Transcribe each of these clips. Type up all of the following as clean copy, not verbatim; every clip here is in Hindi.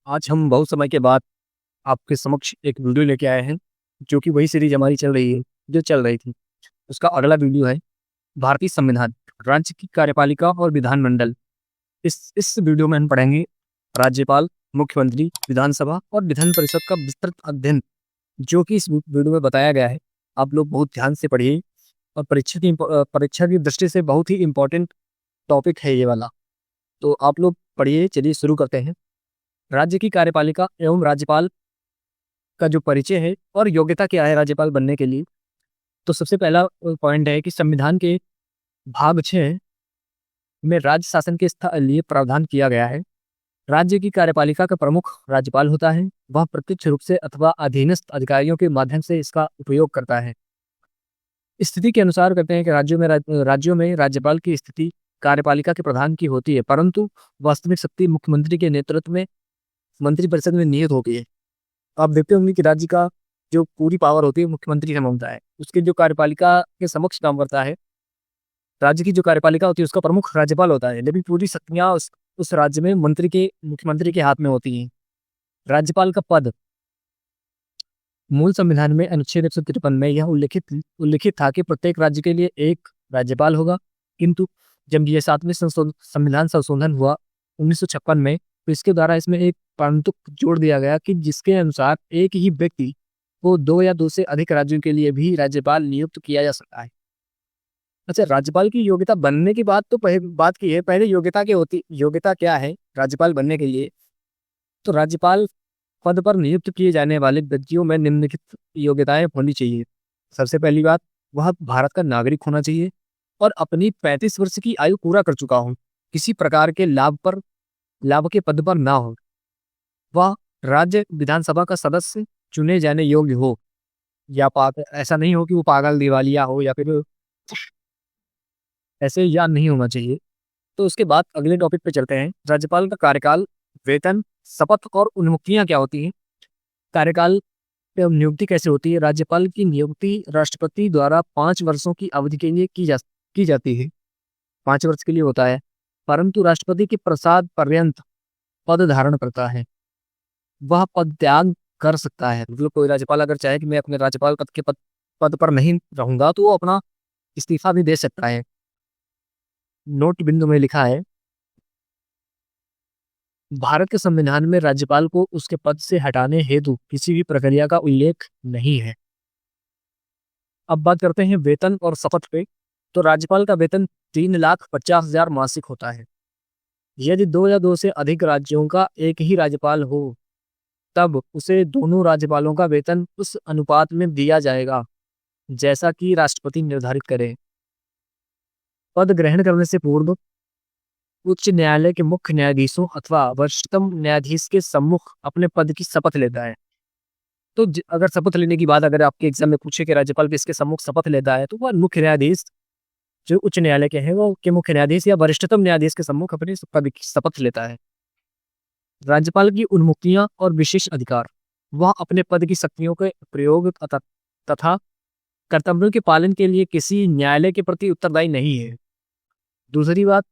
आज हम बहुत समय के बाद आपके समक्ष एक वीडियो लेके आए हैं, जो कि वही सीरीज हमारी चल रही है, जो चल रही थी। उसका अगला वीडियो है भारतीय संविधान, राज्य की कार्यपालिका और विधानमंडल। इस वीडियो में हम पढ़ेंगे राज्यपाल, मुख्यमंत्री, विधानसभा और विधान परिषद का विस्तृत अध्ययन, जो कि इस वीडियो में बताया गया है। आप लोग बहुत ध्यान से पढ़िए और परीक्षा की दृष्टि से बहुत ही इम्पोर्टेंट टॉपिक है ये वाला। तो आप लोग पढ़िए। चलिए शुरू करते हैं। राज्य की कार्यपालिका एवं राज्यपाल का जो परिचय है और योग्यता क्या है राज्यपाल बनने के लिए। तो सबसे पहला पॉइंट है कि संविधान के भाग 6 में राज्य शासन के लिए प्रावधान किया गया है। राज्य की कार्यपालिका का प्रमुख राज्यपाल होता है। वह प्रत्यक्ष रूप से अथवा अधीनस्थ अधिकारियों के माध्यम से इसका उपयोग करता है। स्थिति के अनुसार कहते हैं कि राज्यों में राज्यपाल की स्थिति कार्यपालिका के प्रधान की होती है, परंतु वास्तविक शक्ति मुख्यमंत्री के नेतृत्व में मंत्रिपरिषद में निहित होती है। आप देखते होंगे कि राज्य का जो पूरी पावर होती है मुख्यमंत्री से मांगता है, उसके जो कार्यपालिका के समक्ष काम करता है। राज्य की जो कार्यपालिका होती है उसका प्रमुख राज्यपाल होता है, लेकिन पूरी शक्तियां उस राज्य में मुख्यमंत्री के हाथ में होती हैं। राज्यपाल का पद मूल संविधान में अनुच्छेद 153 में यह उल्लिखित था कि प्रत्येक राज्य के लिए एक राज्यपाल होगा, किंतु जब यह 7वें संविधान संशोधन हुआ 1956 में, तो इसके द्वारा इसमें एक परंतु जोड़ दिया गया कि जिसके अनुसार एक ही व्यक्ति को 2 या 2 से अधिक राज्यों के लिए भी राज्यपाल नियुक्त किया जा सकता है। अच्छा, राज्यपाल की योग्यता बनने की बात तो बात की है, पहले योग्यता क्या है राज्यपाल बनने के लिए। तो राज्यपाल पद पर नियुक्त किए जाने वाले व्यक्तियों में निम्नलिखित योग्यताएं होनी चाहिए। सबसे पहली बात, वह भारत का नागरिक होना चाहिए और अपनी 35 वर्ष की आयु पूरा कर चुका हो, किसी प्रकार के लाभ के पद पर ना हो। वह राज्य विधानसभा का सदस्य चुने जाने योग्य हो, या ऐसा नहीं हो कि वो पागल दिवालिया हो या फिर ऐसे, या नहीं होना चाहिए। तो उसके बाद अगले टॉपिक पे चलते हैं। राज्यपाल का कार्यकाल, वेतन, शपथ और उन्मुक्तियां क्या होती हैं। कार्यकाल पे नियुक्ति कैसे होती है। राज्यपाल की नियुक्ति राष्ट्रपति द्वारा 5 वर्षों की अवधि के लिए की जाती है। 5 वर्ष के लिए होता है, परंतु राष्ट्रपति के प्रसाद पर्यंत पद धारण करता है। वह पद त्याग कर सकता है। मतलब कोई राज्यपाल अगर चाहे कि मैं अपने राज्यपाल पद पर नहीं रहूंगा, तो वो अपना इस्तीफा भी दे सकता है। नोट बिंदु में लिखा है, भारत के संविधान में राज्यपाल को उसके पद से हटाने हेतु किसी भी प्रक्रिया का उल्लेख नहीं है। अब बात करते हैं वेतन और शपथ पे। तो राज्यपाल का वेतन 3,50,000 मासिक होता है। यदि 2 या 2 से अधिक राज्यों का एक ही राज्यपाल हो, तब उसे दोनों राज्यपालों का वेतन उस अनुपात में दिया जाएगा जैसा कि राष्ट्रपति निर्धारित करे। पद ग्रहण करने से पूर्व उच्च न्यायालय के मुख्य न्यायाधीशों अथवा वरिष्ठतम न्यायाधीश के सम्मुख अपने पद की शपथ लेता है। तो अगर शपथ लेने की बात अगर आपके एग्जाम में पूछे कि राज्यपाल किसके सम्मुख शपथ लेता है, तो वह मुख्य न्यायाधीश जो उच्च न्यायालय के हैं वो के मुख्य न्यायाधीश या वरिष्ठतम न्यायाधीश के सम्मुख अपने पद की शपथ लेता है। राज्यपाल की उन्मुक्तियां और विशेष अधिकार, वह अपने पद की शक्तियों के प्रयोग तथा कर्तव्यों के पालन के लिए किसी न्यायालय के प्रति उत्तरदायी नहीं है। दूसरी बात,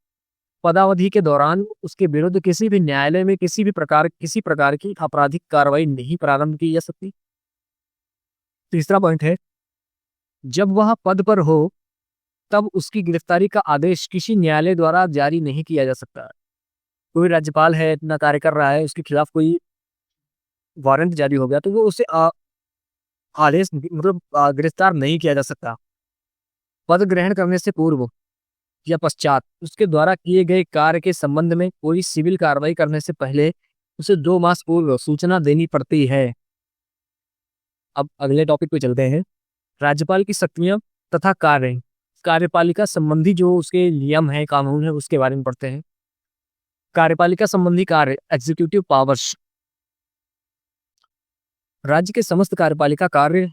पदावधि के दौरान उसके विरुद्ध किसी भी न्यायालय में किसी प्रकार की आपराधिक कार्रवाई नहीं प्रारंभ की जा सकती। तीसरा पॉइंट है, जब वह पद पर हो तब उसकी गिरफ्तारी का आदेश किसी न्यायालय द्वारा जारी नहीं किया जा सकता। कोई राज्यपाल है, इतना कार्य कर रहा है, उसके खिलाफ कोई वारंट जारी हो गया, तो वो उसे आदेश मतलब गिरफ्तार नहीं किया जा सकता। पद ग्रहण करने से पूर्व या पश्चात उसके द्वारा किए गए कार्य के संबंध में कोई सिविल कार्रवाई करने से पहले उसे 2 मास पूर्व सूचना देनी पड़ती है। अब अगले टॉपिक पे चलते हैं। राज्यपाल की शक्तियां तथा कार्यपालिका संबंधी जो उसके नियम है, कानून है, उसके बारे में पढ़ते हैं। कार्यपालिका संबंधी कार्य, एग्जीक्यूटिव पावर्स। राज्य के समस्त कार्यपालिका कार्य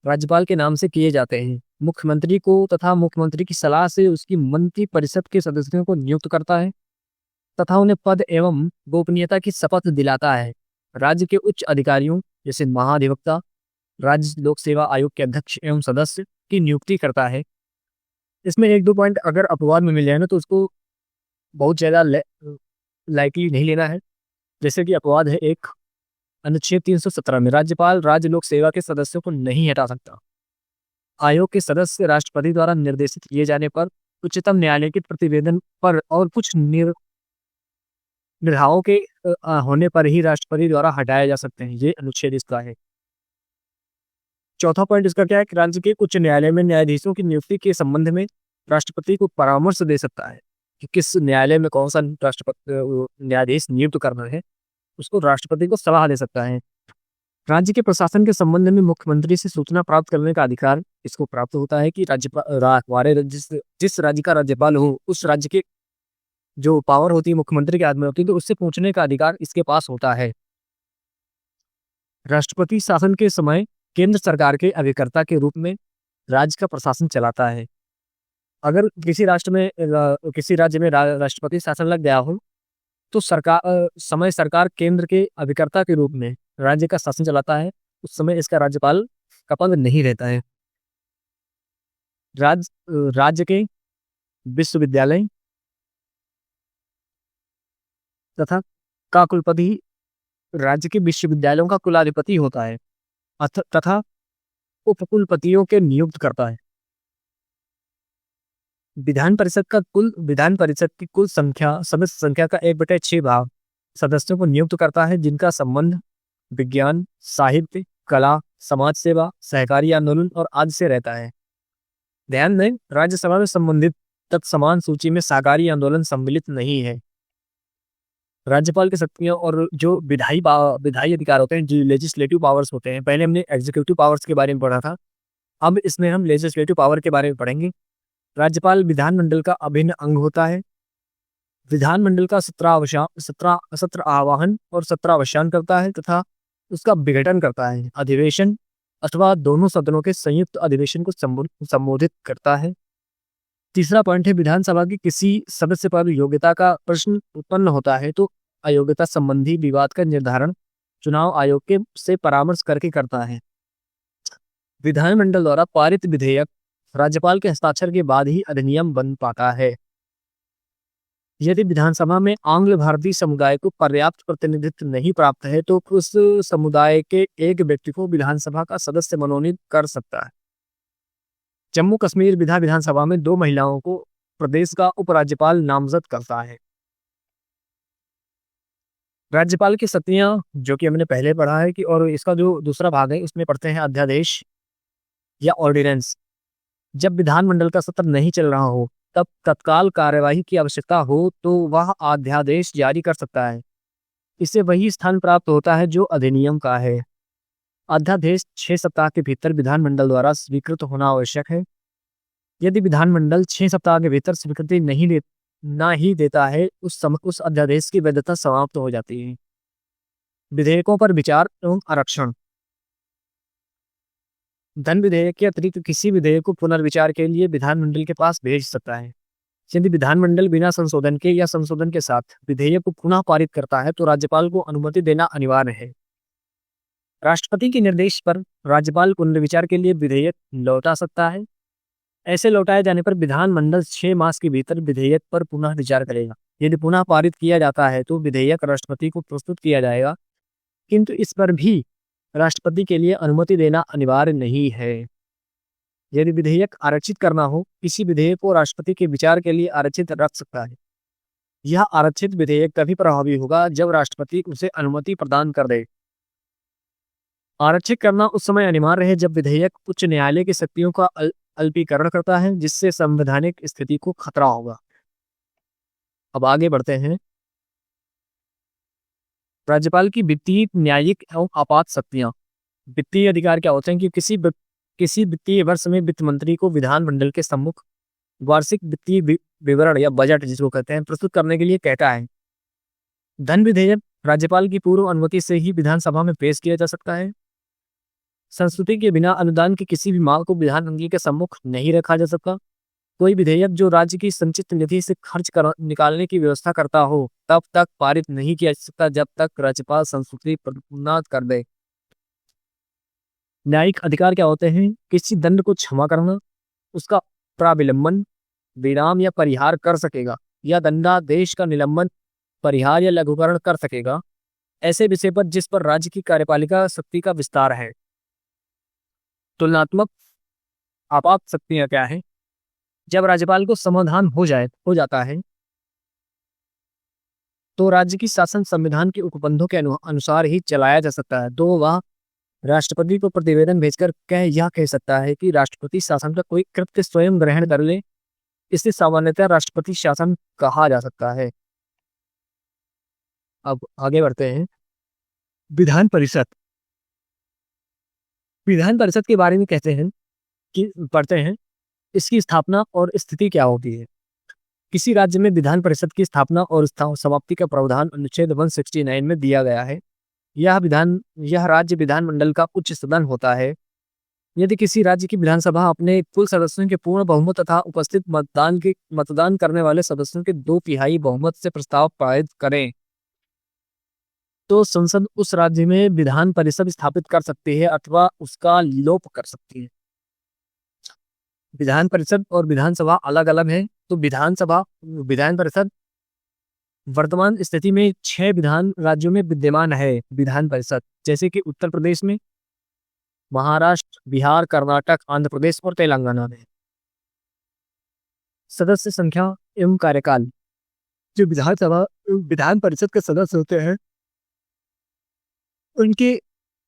राज्यपाल के नाम से किए जाते हैं। मुख्यमंत्री को तथा मुख्यमंत्री की सलाह से उसकी मंत्री परिषद के सदस्यों को नियुक्त करता है तथा उन्हें पद एवं गोपनीयता की शपथ दिलाता है। राज्य के उच्च अधिकारियों जैसे महाधिवक्ता, राज्य लोक सेवा आयोग के अध्यक्ष एवं सदस्य की नियुक्ति करता है। इसमें 1-2 पॉइंट अगर अपवाद में मिल जाए ना, तो उसको बहुत ज्यादा लाइटली नहीं लेना है। जैसे कि अपवाद है एक अनुच्छेद 317 में राज्यपाल राज्य लोक सेवा के सदस्यों को नहीं हटा सकता। आयोग के सदस्य राष्ट्रपति द्वारा निर्देशित किए जाने पर, उच्चतम न्यायालय के प्रतिवेदन पर और कुछ निर्धारों के होने पर ही राष्ट्रपति द्वारा हटाए जा सकते हैं। ये अनुच्छेद इसका है। चौथा पॉइंट इसका क्या है कि राज्य के उच्च न्यायालय में न्यायाधीशों की नियुक्ति के संबंध में राष्ट्रपति को परामर्श दे सकता है कि किस न्यायालय में कौन सा न्यायाधीश नियुक्त करना है, उसको राष्ट्रपति को सलाह दे सकता है। राज्य के प्रशासन के संबंध में मुख्यमंत्री से सूचना प्राप्त करने का अधिकार इसको प्राप्त होता है कि जिस राज्य का राज्यपाल हो उस राज्य के जो पावर होती है मुख्यमंत्री के हाथ में होती है, तो उससे पूछने का अधिकार इसके पास होता है। राष्ट्रपति शासन के समय केंद्र सरकार के अभिकर्ता के रूप में राज्य का प्रशासन चलाता है। अगर किसी राज्य में राष्ट्रपति शासन लग गया हो तो सरकार केंद्र के अभिकर्ता के रूप में राज्य का शासन चलाता है। उस समय इसका राज्यपाल का पद नहीं रहता है। राज्य के विश्वविद्यालय तथा कुलपति राज्य के विश्वविद्यालयों का कुलाधिपति होता है तथा उपकुलपतियों के नियुक्त करता है। विधान परिषद की कुल सदस्य संख्या का 1/6 भाग सदस्यों को नियुक्त करता है, जिनका संबंध विज्ञान, साहित्य, कला, समाज सेवा, सहकारी आंदोलन और आदि से रहता है। ध्यान दें, राज्यसभा में संबंधित तक समान सूची में सहकारी आंदोलन सम्मिलित नहीं है। राज्यपाल की शक्तियां और जो विधायी अधिकार होते हैं, जो लेजिस्लेटिव पावर्स होते हैं, पहले हमने एग्जीक्यूटिव पावर्स के बारे में पढ़ा था, अब इसमें हम लेजिस्लेटिव पावर के बारे में पढ़ेंगे। राज्यपाल विधानमंडल का अभिन्न अंग होता है। विधानमंडल का सत्र आह्वान और सत्रावसान करता है तथा उसका विघटन करता है। अधिवेशन अथवा दोनों सदनों के संयुक्त अधिवेशन को संबोधित करता है। तीसरा पॉइंट है, विधानसभा की किसी सदस्य पर योग्यता का प्रश्न उत्पन्न होता है तो अयोग्यता संबंधी विवाद का निर्धारण चुनाव आयोग से परामर्श करके करता है। विधानमंडल द्वारा पारित विधेयक राज्यपाल के हस्ताक्षर के बाद ही अधिनियम बन पाता है। यदि विधानसभा में आंग्ल भारतीय समुदाय को पर्याप्त प्रतिनिधित्व नहीं प्राप्त है तो उस समुदाय के एक व्यक्ति को विधानसभा का सदस्य मनोनीत कर सकता है। जम्मू कश्मीर विधानसभा में 2 महिलाओं को प्रदेश का उपराज्यपाल नामजद करता है। राज्यपाल की शक्तियां, जो कि हमने पहले पढ़ा है कि, और इसका जो दूसरा भाग है उसमें पढ़ते हैं अध्यादेश या ऑर्डिनेंस। जब विधानमंडल का सत्र नहीं चल रहा हो तब तत्काल कार्यवाही की आवश्यकता हो तो वह अध्यादेश जारी कर सकता है। इसे वही स्थान प्राप्त होता है जो अधिनियम का है। अध्यादेश 6 सप्ताह के भीतर विधानमंडल द्वारा स्वीकृत होना आवश्यक है। यदि विधानमंडल 6 सप्ताह के भीतर स्वीकृति नहीं देता है उस अध्यादेश की वैधता समाप्त हो जाती है। विधेयकों पर विचार एवं आरक्षण। धन विधेयक के अतिरिक्त किसी विधेयक को पुनर्विचार के लिए विधानमंडल के पास भेज सकता है। यदि विधानमंडल बिना संशोधन के या संशोधन के साथ विधेयक को पुनः पारित करता है तो राज्यपाल को अनुमति देना अनिवार्य है। राष्ट्रपति के निर्देश पर राज्यपाल पुनर्विचार के लिए विधेयक लौटा सकता है। ऐसे लौटाए जाने पर विधानमंडल 6 मास के भीतर विधेयक पर पुनः विचार करेगा। यदि पुनः पारित किया जाता है तो विधेयक राष्ट्रपति को प्रस्तुत किया जाएगा, किंतु इस पर भी राष्ट्रपति के लिए अनुमति देना अनिवार्य नहीं है। यदि विधेयक आरक्षित करना हो, किसी विधेयक को राष्ट्रपति के विचार के लिए आरक्षित रख सकता है। यह आरक्षित विधेयक तभी प्रभावी होगा जब राष्ट्रपति उसे अनुमति प्रदान कर दे। आरक्षित करना उस समय अनिवार्य है जब विधेयक उच्च न्यायालय की शक्तियों का अल्पीकरण करता है, जिससे संवैधानिक स्थिति को खतरा होगा। अब आगे बढ़ते हैं। राज्यपाल की वित्तीय, न्यायिक एवं आपात शक्तियां। वित्तीय अधिकार क्या होते हैं कि किसी वित्तीय वर्ष में वित्त मंत्री को विधानमंडल के सम्मुख वार्षिक वित्तीय विवरण या बजट, जिसको कहते हैं, प्रस्तुत करने के लिए कहता है। धन विधेयक राज्यपाल की पूर्व अनुमति से ही विधानसभा में पेश किया जा सकता है। संस्तुति के बिना अनुदान की किसी भी मांग को विधानमंडल के सम्मुख नहीं रखा जा सकता। कोई विधेयक जो राज्य की संचित निधि से खर्च निकालने की व्यवस्था करता हो तब तक पारित नहीं किया जा सकता जब तक राज्यपाल संस्तुति पूर्ण कर दे। न्यायिक अधिकार क्या होते हैं? किसी दंड को क्षमा करना, उसका प्राविलंबन, विराम या परिहार कर सकेगा, या दंडादेश का निलंबन, परिहार या लघुकरण कर सकेगा, ऐसे विषय पर जिस पर राज्य की कार्यपालिका शक्ति का विस्तार है। तुलनात्मक आपात शक्तियां क्या है? जब राज्यपाल को समाधान हो जाता है तो राज्य की शासन संविधान के उपबंधों के अनुसार ही चलाया जा सकता है। तो वह राष्ट्रपति को प्रतिवेदन भेजकर यह कह सकता है कि राष्ट्रपति शासन का कोई कृत्य स्वयं ग्रहण कर ले। इसे सामान्यतः राष्ट्रपति शासन कहा जा सकता है। अब आगे बढ़ते हैं। विधान परिषद। विधान परिषद के बारे में कहते हैं कि पढ़ते हैं इसकी स्थापना और स्थिति क्या होती है। किसी राज्य में विधान परिषद की स्थापना और समाप्ति का प्रावधान अनुच्छेद 169 में दिया गया है। यह राज्य विधानमंडल का उच्च सदन होता है। यदि किसी राज्य की विधानसभा अपने कुल सदस्यों के पूर्ण बहुमत तथा उपस्थित मतदान करने वाले सदस्यों के 2/3 बहुमत से प्रस्ताव पारित करें तो संसद उस राज्य में विधान परिषद स्थापित कर सकती है अथवा उसका लोप कर सकती है। विधान परिषद और विधानसभा अलग अलग है। तो विधान परिषद वर्तमान स्थिति में 6 विधान राज्यों में विद्यमान है विधान परिषद, जैसे कि उत्तर प्रदेश में, महाराष्ट्र, बिहार, कर्नाटक, आंध्र प्रदेश और तेलंगाना में। सदस्य संख्या एवं कार्यकाल। जो विधान परिषद के सदस्य होते हैं उनके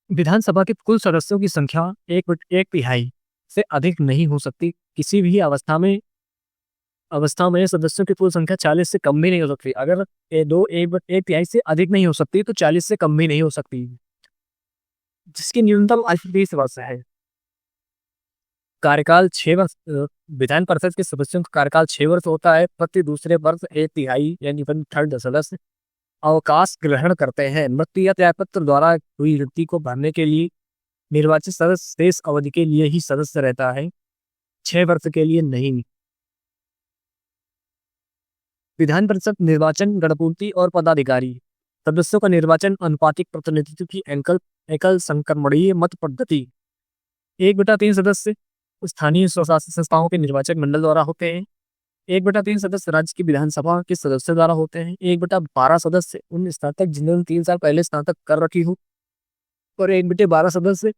विधानसभा के कुल सदस्यों की संख्या 1/3 से अधिक नहीं हो सकती। किसी भी अवस्था में सदस्यों की कुल संख्या 40 से कम भी नहीं हो सकती। अगर 1/3 से अधिक नहीं हो सकती तो 40 से कम भी नहीं हो सकती, जिसकी न्यूनतम आयु 20 वर्ष है। कार्यकाल 6 वर्ष। विधान परिषद के सदस्यों का कार्यकाल 6 वर्ष होता है। प्रति दूसरे वर्ष 1/3 यानी 1/3 सदस्य अवकाश ग्रहण करते हैं। मृत्यु या त्यागपत्र द्वारा हुई रिक्ति को भरने के लिए निर्वाचित सदस्य शेष अवधि के लिए ही सदस्य रहता है, 6 वर्ष के लिए नहीं। विधान परिषद निर्वाचन, गणपूर्ति और पदाधिकारी। सदस्यों का निर्वाचन अनुपातिक प्रतिनिधित्व की एकल संक्रमणीय मत पद्धति। 1/3 सदस्य स्थानीय स्वशासी संस्थाओं के निर्वाचक मंडल द्वारा होते हैं। 1/3 सदस्य राज्य की विधानसभा के सदस्य द्वारा होते हैं। 1/12 सदस्य उन स्नातक जिन्होंने 3 साल पहले स्नातक कर रखी हो, और 1/12 सदस्य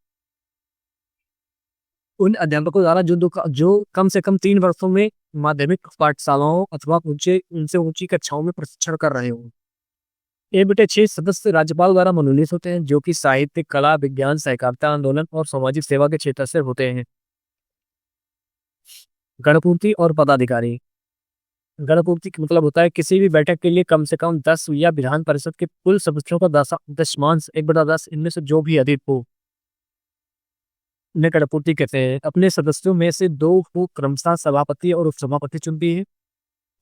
उन अध्यापकों द्वारा जो कम से कम 3 वर्षों में माध्यमिक पाठशालाओं अथवा उनसे ऊंची कक्षाओं में प्रशिक्षण कर रहे हो। 1/6 सदस्य राज्यपाल द्वारा मनोनीत होते हैं, जो कि साहित्य, कला, विज्ञान, सहकारिता आंदोलन और सामाजिक सेवा के क्षेत्र से होते हैं। गणपूर्ति और पदाधिकारी। गणपूर्ति का मतलब होता है किसी भी बैठक के लिए कम से कम 10 या विधान परिषद के कुल सदस्यों का दशमांश 1/10 इनमें से जो भी अधिक हो उन्हें गणपूर्ति कहते हैं। अपने सदस्यों में से 2 को क्रमशः सभापति और उपसभापति चुनती है,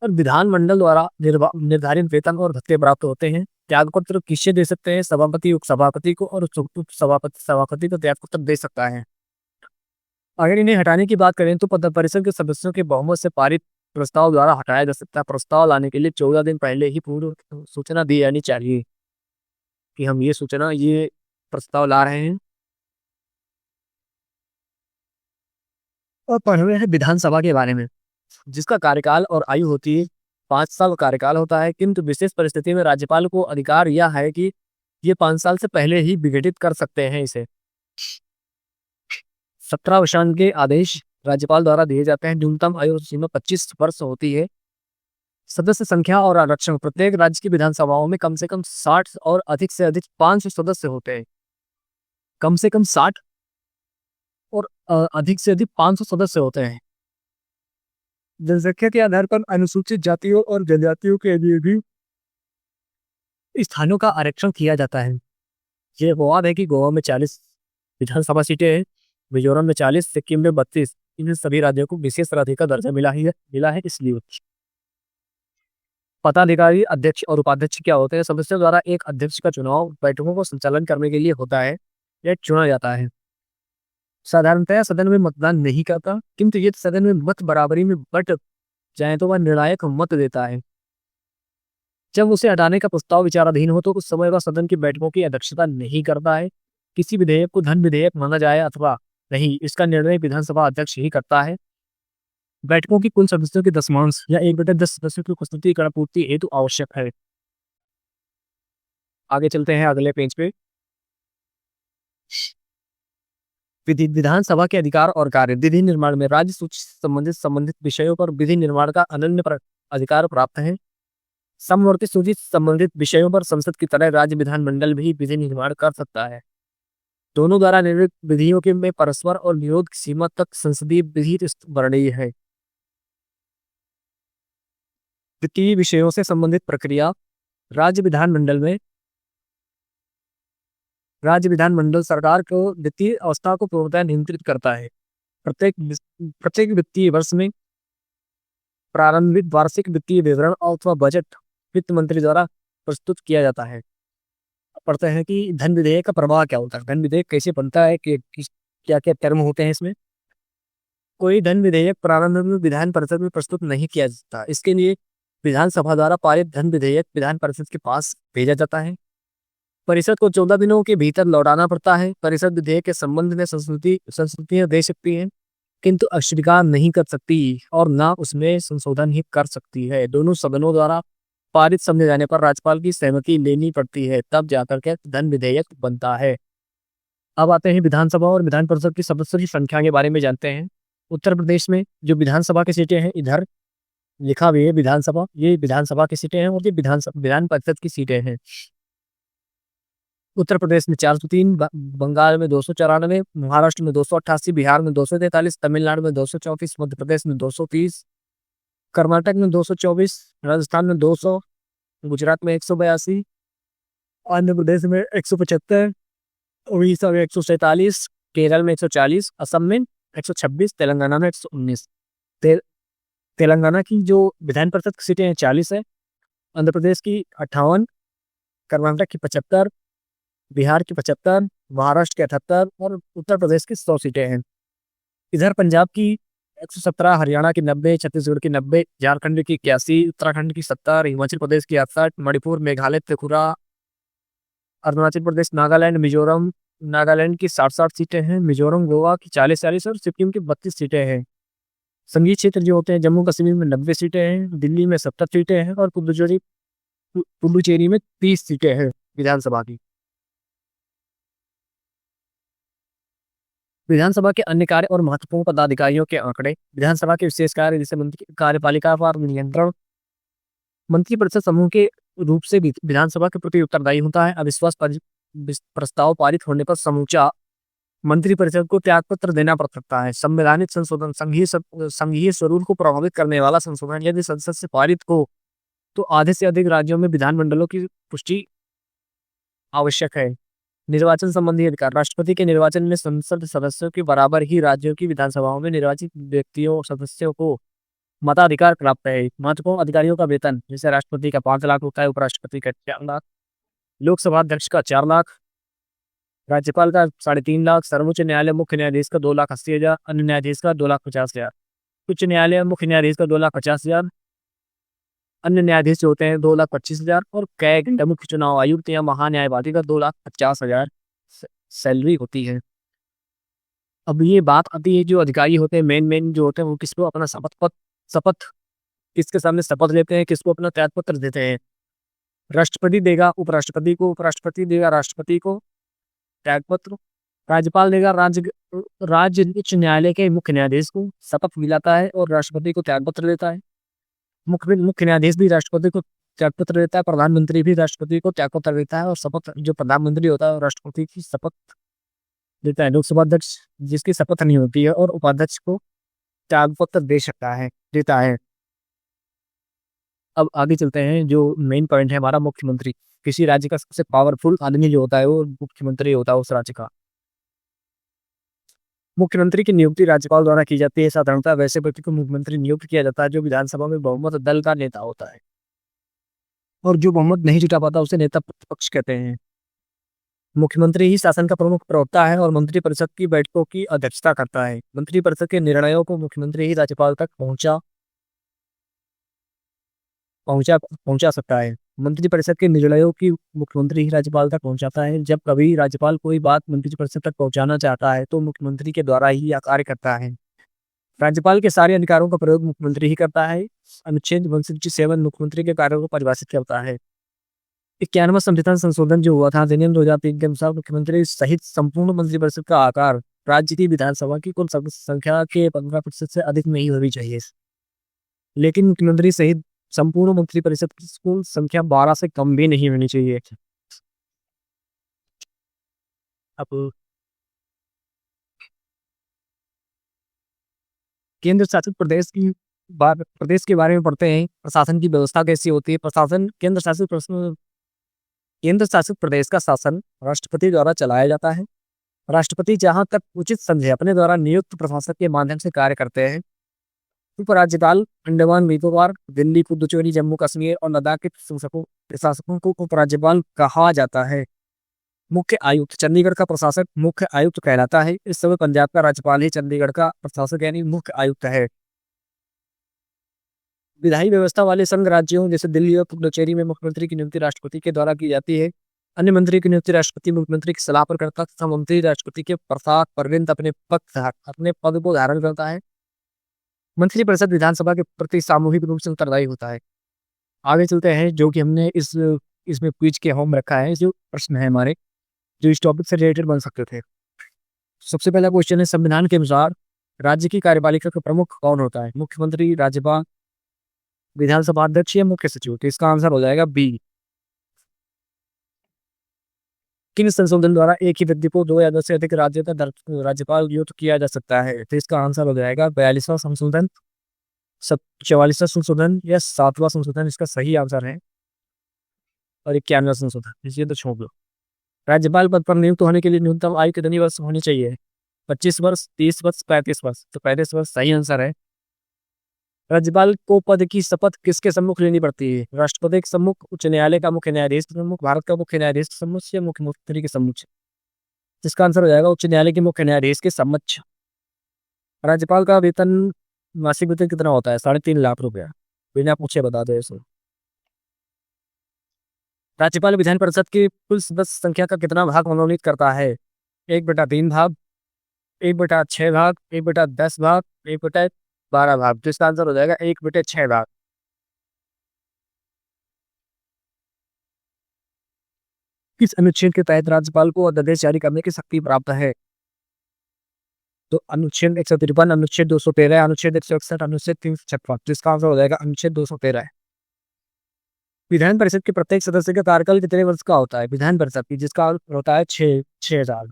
और विधानमंडल द्वारा निर्धारित वेतन और भत्ते प्राप्त होते हैं। त्यागपत्र किसे दे सकते हैं? सभापति उपसभापति को, और सभापति को त्यागपत्र दे सकता है। अगर इन्हें हटाने की बात करें तो परिषद के सदस्यों के बहुमत से पारित प्रस्ताव द्वारा हटाया जा सकता है। प्रस्ताव लाने के लिए 14 दिन पहले ही पूर्व सूचना दी जानी चाहिए कि हम ये प्रस्ताव ला रहे हैं। और पढ़ रहे हैं विधानसभा के बारे में, जिसका कार्यकाल और आयु होती है 5 साल कार्यकाल होता है, किंतु विशेष परिस्थिति में राज्यपाल को अधिकार यह है कि ये 5 साल से पहले ही विघटित कर सकते हैं इसे। 17 वर्षांत के आदेश राज्यपाल द्वारा दिए जाते हैं। न्यूनतम आयु सीमा 25 वर्ष होती है। सदस्य संख्या और आरक्षण। प्रत्येक राज्य की विधानसभाओं में कम से कम 60 और अधिक से अधिक 500 सदस्य होते हैं। कम से कम 60 और अधिक से अधिक 500 सदस्य होते हैं। जनसंख्या के आधार पर अनुसूचित जातियों और जनजातियों के लिए भी स्थानों का आरक्षण किया जाता है। ये गोवा है कि गोवा में 40 विधानसभा सीटें हैं, मिजोरम में 40, सिक्किम में 32। इन सभी राज्यों को विशेष राज्य का दर्जा मिला है इसलिए। पदाधिकारी, अध्यक्ष और उपाध्यक्ष क्या होते हैं? सदस्यों द्वारा एक अध्यक्ष का चुनाव बैठकों को संचालन करने के लिए होता है या चुना जाता है। साधारणतया सदन में मतदान नहीं करता, किंतु ये सदन में मत बराबरी में बट जाए तो वह निर्णायक मत देता है। जब उसे हटाने का प्रस्ताव विचाराधीन हो तो उस समय वह सदन की बैठकों की अध्यक्षता नहीं करता है। किसी विधेयक को धन विधेयक माना जाए अथवा नहीं, इसका निर्णय विधानसभा अध्यक्ष ही करता है। बैठकों की कुल सदस्यों के दशमांश या 1/10 सदस्यों की उपस्थिति गणपूर्ति हेतु आवश्यक है। आगे चलते हैं अगले पेज पे। विधानसभा के अधिकार और कार्य। विधि निर्माण में राज्य सूची से संबंधित विषयों पर विधि निर्माण का अनन्य अधिकार प्राप्त है। समवर्ती सूची से संबंधित विषयों पर संसद की तरह राज्य विधानमंडल भी विधि निर्माण कर सकता है। दोनों द्वारा निर्मित विधियों के में परस्पर और विरोध की सीमा तक संसदीय विधि वर्णनीय है। वित्तीय विषयों से संबंधित प्रक्रिया। राज्य विधानमंडल सरकार को वित्तीय अवस्था को पूर्णतः नियंत्रित करता है। प्रत्येक वित्तीय वर्ष में प्रारंभिक वार्षिक वित्तीय विवरण अथवा बजट वित्त मंत्री द्वारा प्रस्तुत किया जाता है। पढ़ते हैं कि धन विधेयक का प्रवाह क्या होता है, धन विधेयक कैसे बनता है, कि क्या क्या टर्म होते हैं इसमें। कोई धन विधेयक प्रारंभ में विधान परिषद में प्रस्तुत नहीं किया जाता। इसके लिए विधानसभा द्वारा पारित धन विधेयक विधान परिषद के पास भेजा जाता है। परिषद को 14 दिनों के भीतर लौटाना पड़ता है। परिषद विधेयक के संबंध में संस्तुतियां दे सकती है, किंतु अस्वीकार नहीं कर सकती और न उसमें संशोधन ही कर सकती है। दोनों सदनों द्वारा पारित समझे जाने पर राज्यपाल की सहमति लेनी पड़ती है, तब जाकर के धन विधेयक बनता है। अब आते हैं विधानसभा और विधान परिषद की सदस्यों की संख्या के बारे में जानते हैं। उत्तर प्रदेश में जो विधानसभा की सीटें हैं, इधर लिखा हुआ है विधानसभा, ये विधानसभा की सीटें हैं और ये विधान परिषद की सीटें हैं। उत्तर प्रदेश में 403, बंगाल में 294, महाराष्ट्र में 288, बिहार में 243, तमिलनाडु में 234, मध्य प्रदेश में 230, कर्नाटक में 224, राजस्थान में 200, गुजरात में 182, आंध्र प्रदेश में 175, उड़ीसा में 147, केरल में 140, असम में 126, तेलंगाना में 119। तेलंगाना की जो विधान परिषद की सीटें हैं 40 है, आंध्र प्रदेश की 58, कर्नाटक की 75, बिहार की 75, महाराष्ट्र की 78 और उत्तर प्रदेश की 100 सीटें हैं। इधर पंजाब की 117, हरियाणा की 90, छत्तीसगढ़ की 90, झारखंड की 81, उत्तराखंड की 70, हिमाचल प्रदेश की 68, मणिपुर, मेघालय, त्रिपुरा, अरुणाचल प्रदेश, नागालैंड, मिजोरम, नागालैंड की 60 सीटें हैं, मिजोरम, गोवा की 40 और सिक्किम की 32 सीटें हैं। संघीय क्षेत्र जो होते हैं, जम्मू कश्मीर में 90 सीटें हैं, दिल्ली में 70 सीटें हैं और पुडुचेरी में 30 सीटें हैं विधानसभा की। विधानसभा के अन्य कार्य और महत्वपूर्ण पदाधिकारियों के आंकड़े। विधानसभा के विशेष कार्य जैसे मंत्री कार्यपालिका पर नियंत्रण। मंत्रिपरिषद समूह के रूप से विधानसभा के प्रति उत्तरदायी होता है। अविश्वास प्रस्ताव पारित होने पर समूचा मंत्रिपरिषद को त्यागपत्र देना पड़ सकता है। संवैधानिक संशोधन, संघीय स्वरूप को प्रभावित करने वाला संशोधन यदि संसद से पारित हो तो आधे से अधिक राज्यों में विधानमंडलों की पुष्टि आवश्यक है। निर्वाचन संबंधी अधिकार। राष्ट्रपति के निर्वाचन में संसद सदस्यों के बराबर ही राज्यों की विधानसभाओं में निर्वाचित व्यक्तियों सदस्यों को मताधिकार प्राप्त है। महत्वपूर्ण अधिकारियों का वेतन, जैसे राष्ट्रपति का 5 लाख होता है, उपराष्ट्रपति का 4 लाख, लोकसभा अध्यक्ष का 4 लाख, राज्यपाल का 3.5 लाख, सर्वोच्च न्यायालय मुख्य न्यायाधीश का 2,80,000, अन्य न्यायाधीश का 2,50,000, उच्च न्यायालय मुख्य न्यायाधीश का 2,50,000, अन्य न्यायाधीश जो होते हैं 2,25,000 और कैग मुख्य चुनाव आयुक्त या महान्यायवादी का 2,50,000 सैलरी होती है। अब ये बात आती है जो अधिकारी होते हैं मेन जो होते हैं वो किसको अपना शपथ किसके सामने शपथ लेते हैं, किसको अपना त्यागपत्र देते हैं। राष्ट्रपति देगा उपराष्ट्रपति को, उपराष्ट्रपति देगा राष्ट्रपति को त्यागपत्र, राज्यपाल देगा राज्य उच्च न्यायालय के मुख्य न्यायाधीश को शपथ दिलाता है और राष्ट्रपति को त्यागपत्र देता है। मुख्य न्यायाधीश भी राष्ट्रपति को त्यागपत्र देता है, प्रधानमंत्री भी राष्ट्रपति को त्यागपत्र देता है और शपथ जो प्रधानमंत्री होता है राष्ट्रपति की शपथ देता है। लोकसभा अध्यक्ष जिसकी शपथ नहीं होती है और उपाध्यक्ष को त्यागपत्र देता है। अब आगे चलते हैं, जो मेन पॉइंट है हमारा मुख्यमंत्री। किसी राज्य का सबसे पावरफुल आदमी जो होता है वो मुख्यमंत्री होता है उस राज्य का। मुख्यमंत्री की नियुक्ति राज्यपाल द्वारा की जाती है। साधारणतः वैसे व्यक्ति को मुख्यमंत्री नियुक्त किया जाता है जो विधानसभा में बहुमत दल का नेता होता है और जो बहुमत नहीं जुटा पाता उसे नेता प्रतिपक्ष कहते हैं। मुख्यमंत्री ही शासन का प्रमुख प्रवक्ता है और मंत्रिपरिषद की बैठकों की अध्यक्षता करता है। मंत्रिपरिषद के निर्णयों को मुख्यमंत्री ही राज्यपाल तक पहुंचा सकता है। मंत्रिपरिषद के निर्णयों की मुख्यमंत्री ही राज्यपाल तक पहुंचाता है। जब कभी राज्यपाल कोई बात मंत्रिपरिषद तक पहुंचाना चाहता है तो मुख्यमंत्री के द्वारा ही यह कार्य करता है। राज्यपाल के सारे अधिकारों का प्रयोग मुख्यमंत्री ही करता है। अनुच्छेद 167 मुख्यमंत्री के कार्यों को परिभाषित करता है। 91वां संविधान संशोधन जो हुआ था अधिनियम 2003 के अनुसार मुख्यमंत्री सहित संपूर्ण मंत्रिपरिषद का आकार राज्य की विधानसभा की कुल संख्या के 15% से अधिक नहीं होनी चाहिए, लेकिन मुख्यमंत्री सहित संपूर्ण मंत्रिपरिषद की कुल संख्या 12 से कम भी नहीं होनी चाहिए। अब केंद्र शासित प्रदेश के बारे में पढ़ते हैं। प्रशासन की व्यवस्था कैसी होती है। प्रशासन केंद्र शासित प्रदेश का शासन राष्ट्रपति द्वारा चलाया जाता है। राष्ट्रपति जहां तक उचित समझे अपने द्वारा नियुक्त प्रशासक के माध्यम से कार्य करते हैं। उपराज्यपाल अंडमान निकोबार, दिल्ली, पुदुचेरी, जम्मू कश्मीर और लद्दाख के प्रशासकों को उपराज्यपाल कहा जाता है। मुख्य आयुक्त चंडीगढ़ का प्रशासक मुख्य आयुक्त कहलाता है। इस समय पंजाब का राज्यपाल ही चंडीगढ़ का प्रशासक यानी मुख्य आयुक्त है। विधायी व्यवस्था वाले संघ राज्यों जैसे दिल्ली और पुडुचेरी में मुख्यमंत्री की नियुक्ति राष्ट्रपति के द्वारा की जाती है। अन्य मंत्री की नियुक्ति राष्ट्रपति मुख्यमंत्री की सलाह पर करता है तथा मंत्री राष्ट्रपति के प्रसाद पर्यंत अपने पद को धारण करता है। मंत्रिपरिषद विधानसभा के प्रति सामूहिक रूप से उत्तरदायी होता है। आगे चलते हैं, जो कि हमने इसमें क्विज के होम रखा है, जो प्रश्न है हमारे जो इस टॉपिक से रिलेटेड बन सकते थे। सबसे पहला क्वेश्चन है, संविधान के अनुसार राज्य की कार्यपालिका का प्रमुख कौन होता है? मुख्यमंत्री, राज्यपाल, विधानसभा अध्यक्ष या मुख्य सचिव? तो इसका आंसर हो जाएगा बी। किन संशोधन द्वारा एक ही व्यक्ति को 2 या 10 से अधिक राज्य का राज्यपाल नियुक्त किया जा सकता है? तो इसका आंसर हो जाएगा 42वां संशोधन, 44वां संशोधन या 7वां संशोधन इसका सही आंसर है। और 91वां संशोधन, इसे तो छोड़ दो। राज्यपाल पद पर नियुक्त होने के लिए न्यूनतम आयु कितनी वर्ष होनी चाहिए? 25 वर्ष, 30 वर्ष, 35 वर्ष? तो 35 वर्ष सही आंसर है। राज्यपाल को पद की शपथ किसके सम्मुख लेनी पड़ती है? राष्ट्रपति के सम्मुख, उच्च न्यायालय का मुख्य न्यायाधीश के सम्मुख, भारत का मुख्य न्यायाधीश के सम्मुख या मुख्यमंत्री के सम्मुख? इसका आंसर हो जाएगा उच्च न्यायालय के मुख्य न्यायाधीश के सम्मुख। राज्यपाल का वेतन, मासिक वेतन कितना होता है? 3.5 लाख रुपया। बिना पूछे बता दो इसको। राज्यपाल विधान परिषद की कुल सदस्य संख्या का कितना भाग मनोनीत करता है? 1/3 भाग, 1/6 भाग, 1/10 भाग, 1/12 भाग? तो इसका आंसर हो जाएगा 1/6 भाग। किस अनुच्छेद के तहत राज्यपाल को अध्यादेश जारी करने की शक्ति प्राप्त है? तो अनुच्छेद 153, अनुच्छेद 213, अनुच्छेद 161, अनुच्छेद 356? तो इसका आंसर हो जाएगा अनुच्छेद 213। विधान परिषद के प्रत्येक सदस्य का कार्यकाल कितने वर्ष का होता है? विधान परिषद की, जिसका होता है 6 साल।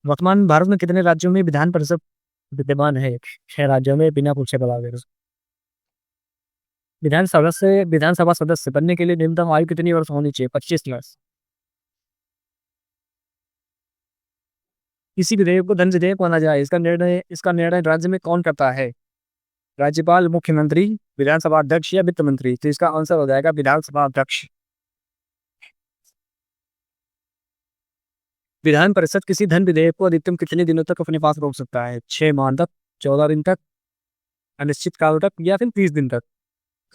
वर्तमान भारत में कितने राज्यों में विधान परिषद विद्यमान है? 6 राज्यों में। बिना पूछे बता दे। विधानसभा सदस्य बनने के लिए न्यूनतम आयु कितनी वर्ष होनी चाहिए? 25 वर्ष। किसी विधेयक को धन विधेयक माना जाए, इसका निर्णय राज्य में कौन करता है? राज्यपाल, मुख्यमंत्री, विधानसभा अध्यक्ष या वित्त मंत्री? तो इसका आंसर हो जाएगा विधानसभा अध्यक्ष। विधान परिषद किसी धन विधेयक को अधिकतम कितने दिनों तक अपने पास रोक सकता है? 6 माह तक, 14 दिन तक, अनिश्चित काल तक या फिर 30 दिन तक?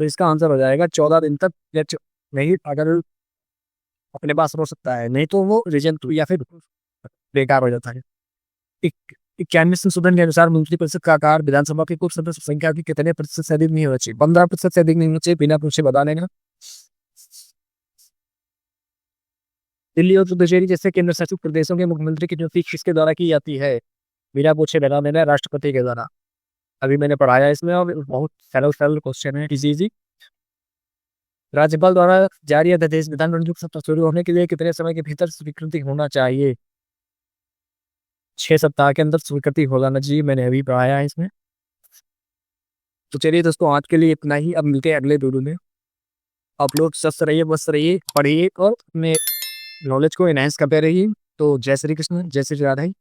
तो इसका आंसर हो जाएगा 14 दिन तक। नहीं, अगर अपने पास रोक सकता है, नहीं तो वो रिजेक्ट या फिर बेकार हो जाता है। 91वें संशोधन के अनुसार मंत्रिपरिषद का आकार विधानसभा की कुल सदस्य संख्या की कितने प्रतिशत से अधिक नहीं होना चाहिए? 15% से अधिक नहीं होना चाहिए। बिना पूछे बता देना। दिल्ली और पुडुचेरी जैसे केंद्र शासित प्रदेशों के मुख्यमंत्री की नियुक्ति किसके द्वारा की जाती है? बिना पूछे बता देना, राष्ट्रपति के द्वारा। अभी मैंने पढ़ाया इसमें और बहुत सरल क्वेश्चन है, इजी। राज्यपाल द्वारा जारी अध्यादेश विधान मंडल सत्र शुरू होने के लिए कितने समय के भीतर स्वीकृति होना चाहिए? 6 सप्ताह के अंदर स्वीकृति हो जाना चाहिए। मैंने अभी पढ़ाया है इसमें। तो चलिए दोस्तों, आज के लिए इतना ही। अब मिलते हैं अगले वीडियो में। आप लोग स्वस्थ रहिए, मस्त रहिए, पढ़िए और अपने नॉलेज को एनहांस करते रहिए। तो जय श्री कृष्ण, जय श्री राधे।